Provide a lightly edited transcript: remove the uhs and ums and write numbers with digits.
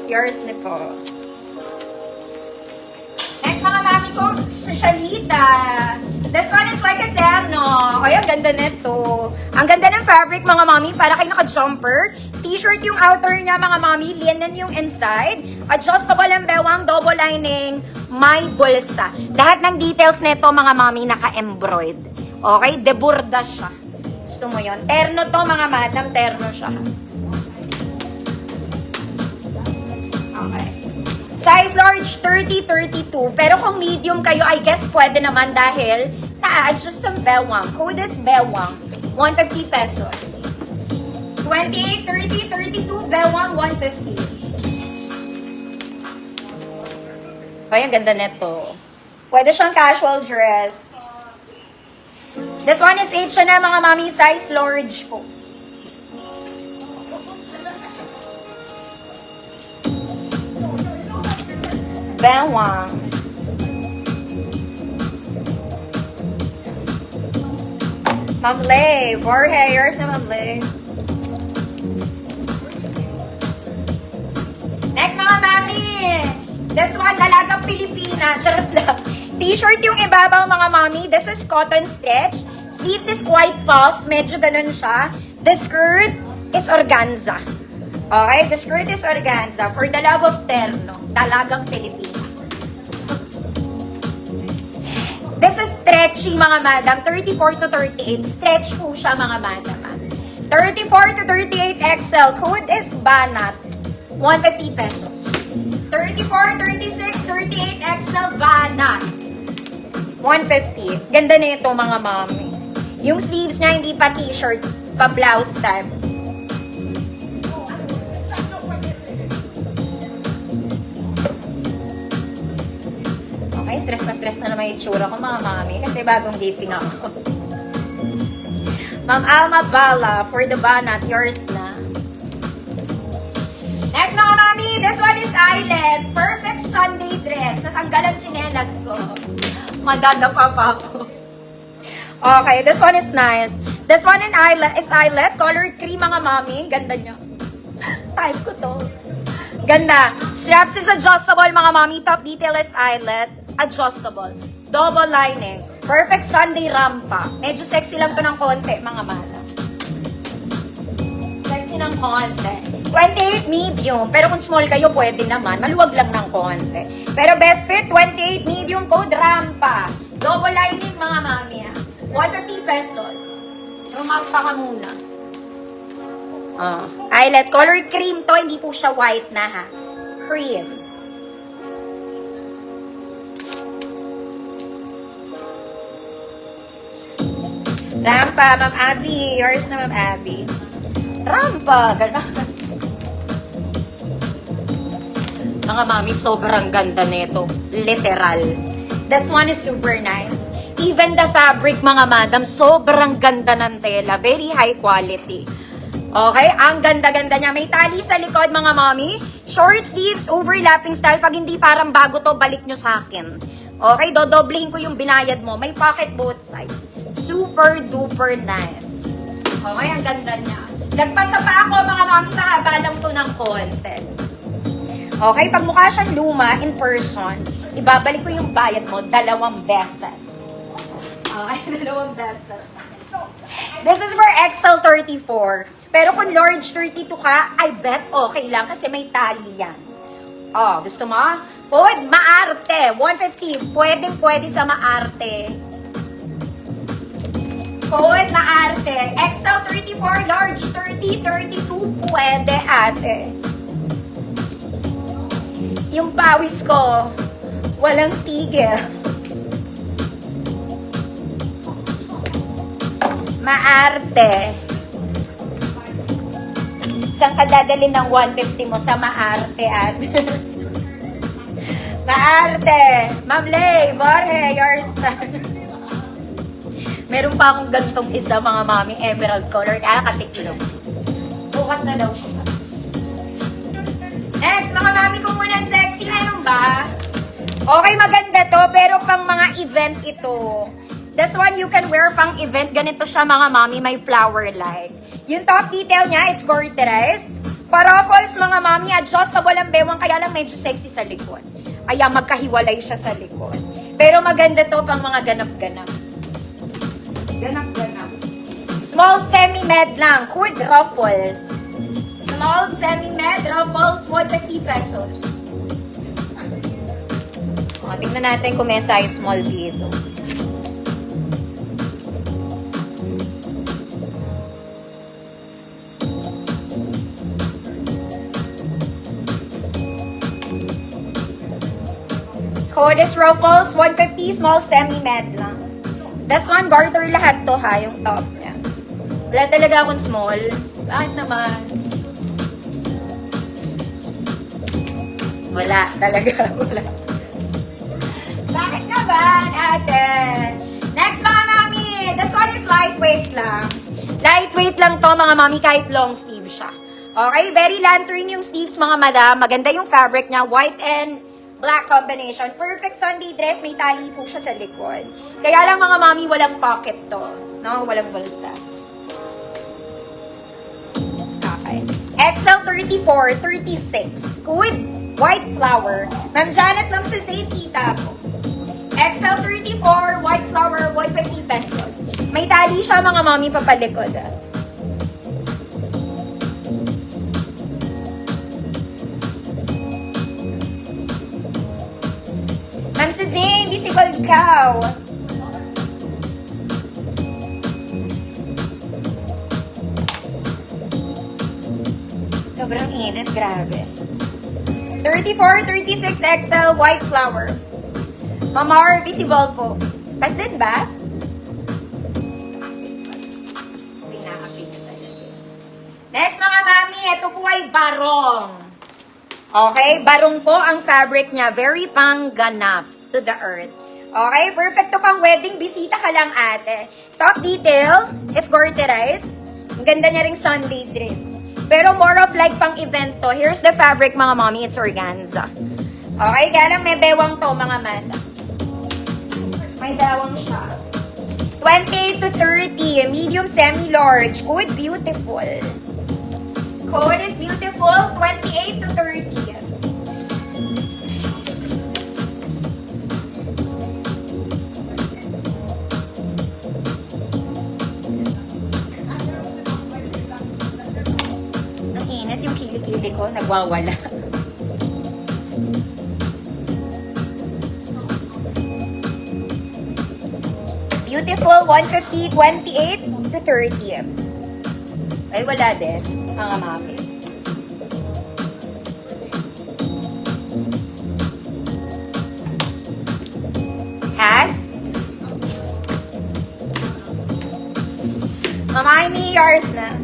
Yours na po. Next, mga mami ko, Socialita. This one is like a terno. Ay, ang ganda nito. Ang ganda ng fabric, mga mami, para kayo naka-jumper. T-shirt yung outer niya, mga mami. Linen yung inside. Adjustable ang bewang, double lining, may bulsa. Lahat ng details nito, mga mami, naka-embroid. Okay? Deburda siya. Gusto mo yun? Terno to, mga madam. Terno siya. Okay. Size large, 30-32. Pero kung medium kayo, I guess pwede naman dahil na-adjust ang bewang. Code is bewang. 150 pesos. 28, 30, 32, bewang, 150. Ay, ang ganda nito. Pwede siyang casual dress. This one is H&M, mga mami. Size large po. Bewang. Ma'am Lay. More hairs na Ma'am Lay. Next, mga mami. This one, dalagang Pilipina. Charot lang. T-shirt yung ibabaw, mga mami. This is cotton stretch. Sleeves is quite puff. Medyo ganun siya. The skirt is organza. Okay? The skirt is organza. For the love of terno. Dalagang Pilipina. This is stretchy, mga madam. 34 to 38. Stretch po siya, mga madam. 34 to 38 XL. Code is Banat. 150 pesos. 34, 36, 38 XL Banat. 150. Ganda na ito, mga mami. Yung sleeves niya, hindi pa t-shirt, pa blouse type. Okay, stress na naman yung itsura ko, mga mami. Kasi bagong gising ako. Ma'am Alma Bala, for the Banat, yours na. Next, mga mami, this one is Island. Perfect Sunday dress. Natanggal ang tsinelas ko. Madadapa pa ako. Okay, this one is nice. This one is Islet. Color cream, mga mami. Ganda niya. Type ko to. Ganda. Straps is adjustable, mga mami. Top detail is Islet. Adjustable. Double lining. Perfect Sunday rampa. Medyo sexy lang to ng konti, mga mala. Sexy ng konti. 28 medium. Pero kung small kayo, pwede naman. Maluwag lang ng konti. Pero best fit, 28 medium. Code rampa. Double lining, mga mami. 150 pesos. Rumampa ka muna. Eyelet. Color cream to. Hindi po siya white na, ha. Cream. Rampa, Ma'am Abby. Yours na, Ma'am Abby. Rampa. Ganda. Mga mami, sobrang ganda nito. Literal. This one is super nice. Even the fabric, mga madam, sobrang ganda ng tela. Very high quality. Okay? Ang ganda-ganda niya. May tali sa likod, mga mami. Short sleeves, overlapping style. Pag hindi parang bago to, balik nyo sa akin. Okay? Dodoblehin ko yung binayad mo. May pocket both sides. Super duper nice. Okay? Ang ganda niya. Nagpasa pa ako, mga mami. Mahaba lang to ng content. Okay? Pag mukha siyang luma, in person, ibabalik ko yung bayad mo 2 beses. Okay? 2 beses. This is for XL 34. Pero kung large 32 ka, I bet okay lang kasi may tali yan. Oh, gusto mo? Code Maarte. 150. Pwede sa Maarte. Code Maarte. XL 34, large 30, 32. Pwede, ate. Yung pawis ko, walang tigil. Maarte. Saan ka dadalhin ng 150 mo? Sa Maarte, at Maarte. Ma'am Lay, Borge, yours na. Meron pa akong gantong isa, mga mami, emerald color. Kaya katiklong. Bukas na daw siya. Next, mga mami ko muna, sexy. Meron ba? Okay, maganda to, pero pang mga pang event ito. This one, you can wear pang event. Ganito siya mga mami, may flower-like. Yung top detail niya, it's gorgeous. Paraffles mga mami, adjustable ang bewang, kaya lang medyo sexy sa likod. Ayan, magkahiwalay siya sa likod. Pero maganda to pang mga ganap-ganap. Ganap-ganap. Small semi-med lang, with ruffles. Small semi-med ruffles, 150 pesos. O, tignan natin kung may size small dito. Codes ruffles, 150, small semi-med lang. This one, garter lahat to ha, yung top niya. Wala talaga akong small. Bakit naman? Wala talaga, wala. Bakit naman, ate? Next mga mami, this one is lightweight lang. Lightweight lang to mga mami, kahit long sleeve siya. Okay, very lantern yung sleeves mga madam. Maganda yung fabric niya, white and black combination. Perfect Sunday dress. May tali po siya sa likod. Kaya lang mga mami, walang pocket to. No? Walang bulsa. Okay. XL 34, 36. With white flower. Ma'am Janet, Ma'am Suzanne, kita po. XL 34, white flower, 150 pesos. May tali siya mga mami papalikod. Ma'am Suzanne, visible ikaw. Sobrang init, grabe. 34, 36 XL, white flower. Mamar, visible po. Pas din ba? Next mga mami, ito po ay barong. Okay, barong po ang fabric niya. Very pangganap to the earth. Okay, perfect to pang wedding. Bisita ka lang ate. Top detail, it's gorgeous. Ang ganda niya ring Sunday dress. Pero more of like pang event to. Here's the fabric mga mommy, it's organza. Okay, kaya lang may bewang to mga mata. May bewang siya. 28 to 30, medium semi-large. Good, beautiful. Code is beautiful, 28 to 30. Ang init yung kilikili ko, nagwawala. Beautiful, 150, 28 to 30. Ay, wala din. Mga mami. Has? Mamay ni yours na.